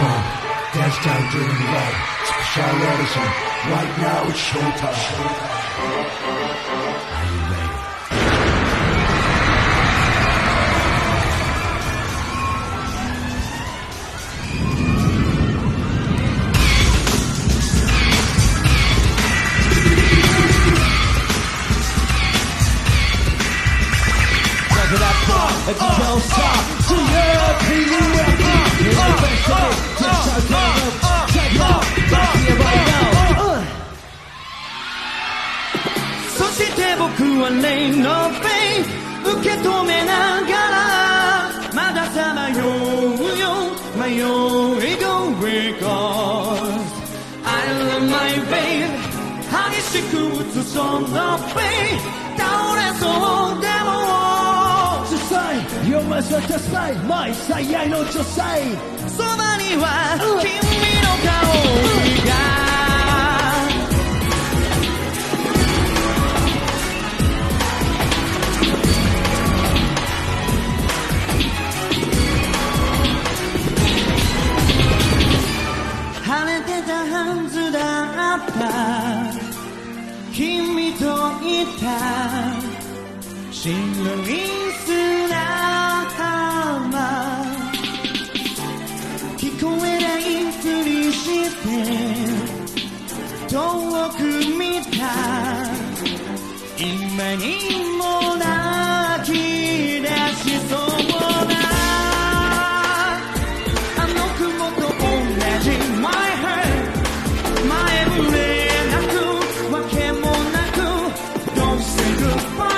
Dance down during the light. Special edition. Right now it's showtime. Are you ready? Check it out, if you don't stop, to yourそして僕はレイのペイ受け止めながらまださまようよ迷い Go because I love my babe 激しく打つそのペイ倒れそうでもYou're my satisfied, my 最愛の女性そばには君の香りが晴れてたはずだった君といた白い砂浜聞こえないふりして遠く見た今にも泣き出しそうなあの雲と同じ My heart 前触れなくわけもなく Don't say goodbye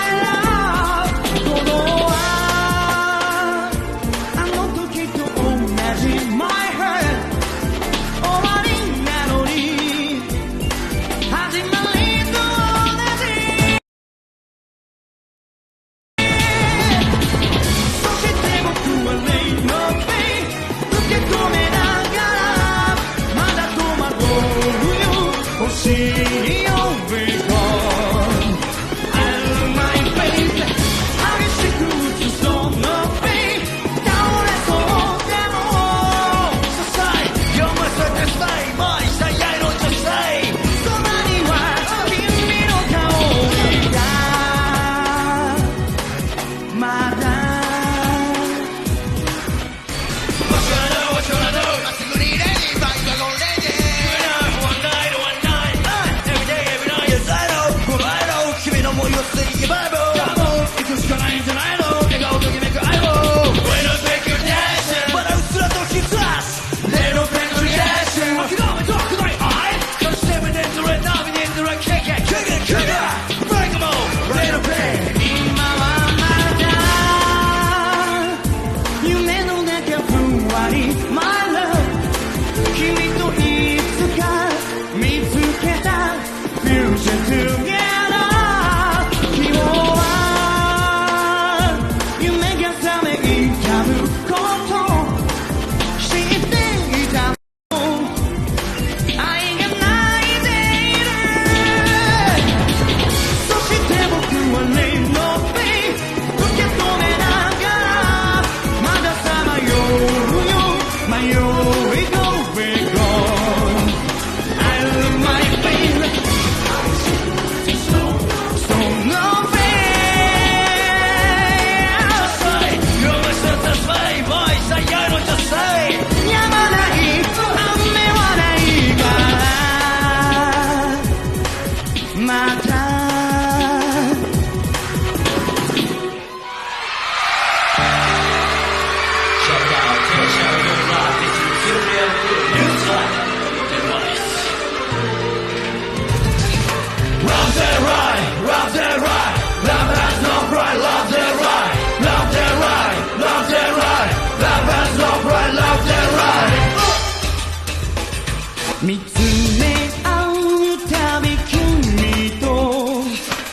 見つめ合うたび君と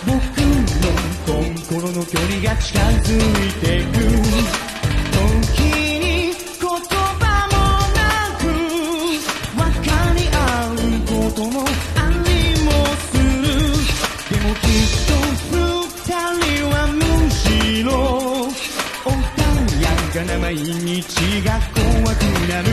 僕の心の距離が近づいていく時に言葉もなく分かり合うこともありもするでもきっと二人はむしろ穏やかな毎日が怖くなる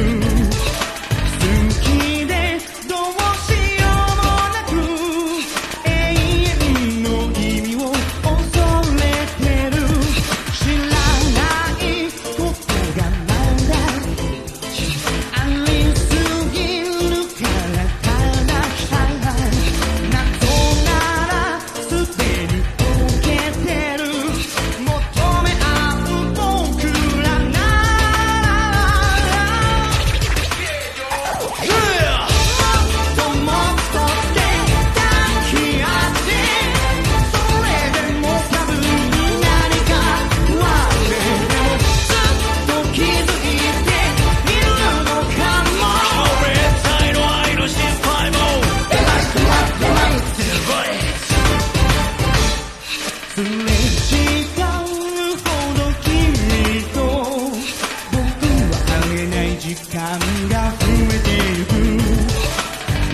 えてゆく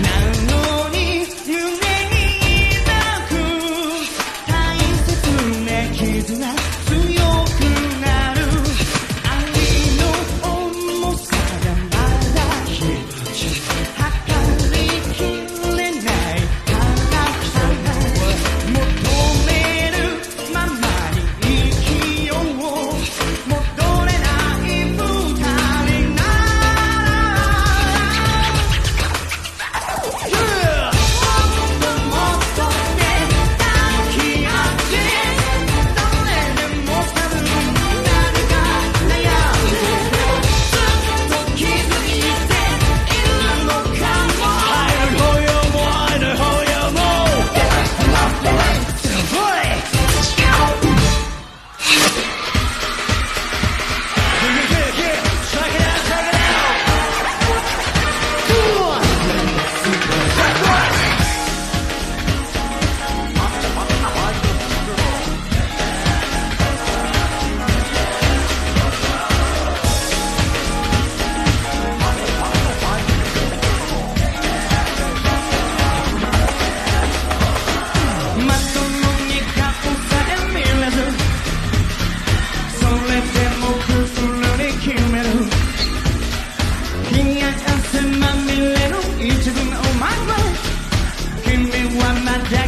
なのに胸に抱く大切な絆強くなる愛の重さがまだ一つ測りきれないから求めるままに生きよう戻れない二人な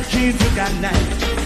気づかない